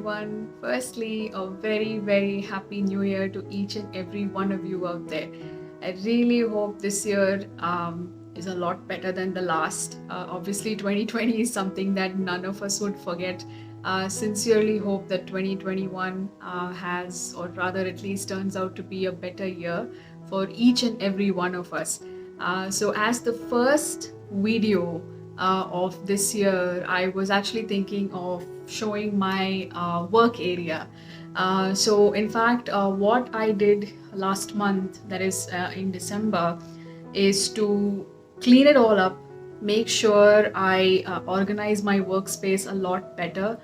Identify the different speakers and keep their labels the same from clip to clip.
Speaker 1: everyone. Firstly, a very, very happy new year to each and every one of you out there. I really hope this year is a lot better than the last. Obviously, 2020 is something that none of us would forget. Sincerely hope that 2021 has, or rather at least turns out to be a better year for each and every one of us. So as the first video of this year, I was actually thinking of showing my work area. So in fact, what I did last month, that is in December, is to clean it all up, make sure I organize my workspace a lot better.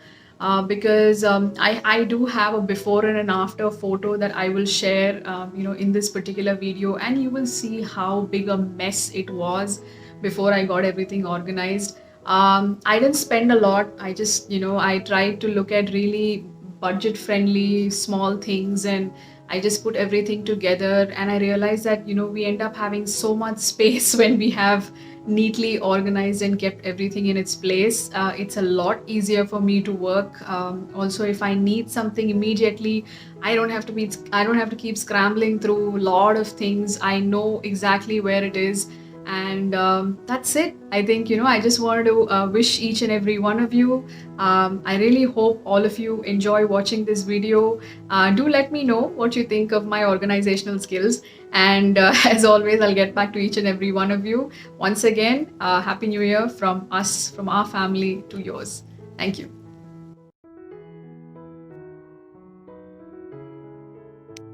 Speaker 1: Because I do have a before and an after photo that I will share in this particular video, and you will see how big a mess it was before I got everything organized. I didn't spend a lot. I just, I tried to look at really budget friendly small things, and I just put everything together, and I realized that, we end up having so much space when we have neatly organized and kept everything in its place. It's a lot easier for me to work. Also, if I need something immediately, I don't have to keep scrambling through a lot of things. I know exactly where it is, and that's it. I think, I just wanted to wish each and every one of you. I really hope all of you enjoy watching this video. Do let me know what you think of my organizational skills, and as always, I'll get back to each and every one of you. Once again, Happy New Year from us, from our family to yours. Thank you.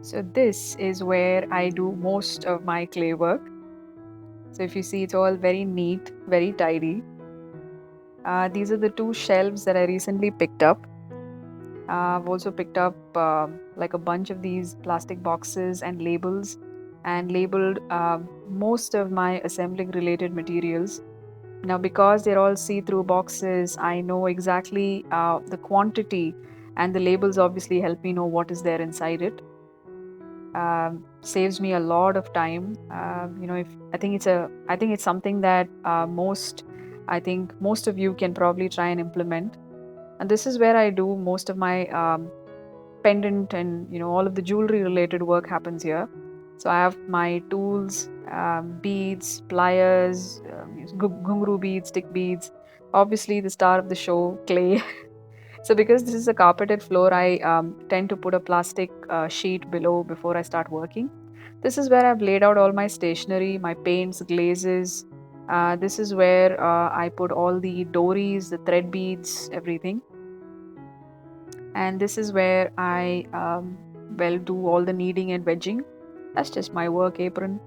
Speaker 1: So this is where I do most of my clay work. So if you see, it's all very neat, very tidy. These are the two shelves that I recently picked up. I've also picked up like a bunch of these plastic boxes and labels, and labeled most of my assembling related materials. Now, because they're all see-through boxes, I know exactly the quantity, and the labels obviously help me know what is there inside it. Saves me a lot of time. If I think it's something that I think most of you can probably try and implement. And this is where I do most of my pendant and all of the jewelry related work happens here. So I have my tools, beads, pliers, ghungroo beads, stick beads, obviously the star of the show, clay. So because this is a carpeted floor, I tend to put a plastic sheet below before I start working. This is where I've laid out all my stationery, my paints, glazes. This is where I put all the dories, the thread beads, everything. And this is where I do all the kneading and wedging. That's just my work apron.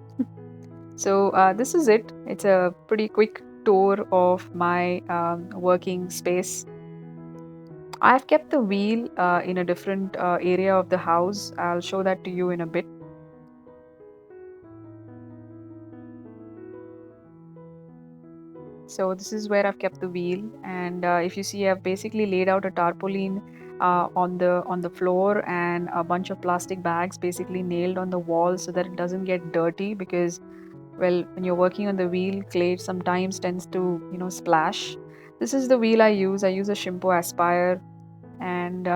Speaker 1: So this is it. It's a pretty quick tour of my working space. I've kept the wheel in a different area of the house. I'll show that to you in a bit. So this is where I've kept the wheel, and if you see, I've basically laid out a tarpaulin on the floor, and a bunch of plastic bags basically nailed on the wall so that it doesn't get dirty, because well, when you're working on the wheel, clay sometimes tends to splash. This is the wheel I use. I use a Shimpo Aspire, and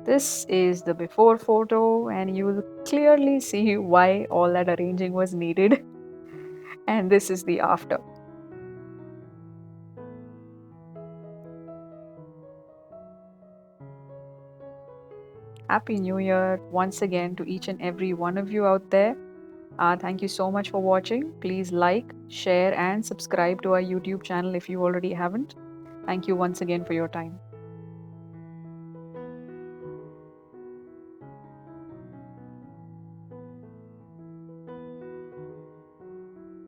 Speaker 1: this is the before photo, and you will clearly see why all that arranging was needed. And this is the after. Happy New Year once again to each and every one of you out there. Thank you so much for watching. Please like, share, and subscribe to our YouTube channel if you already haven't. Thank you once again for your time.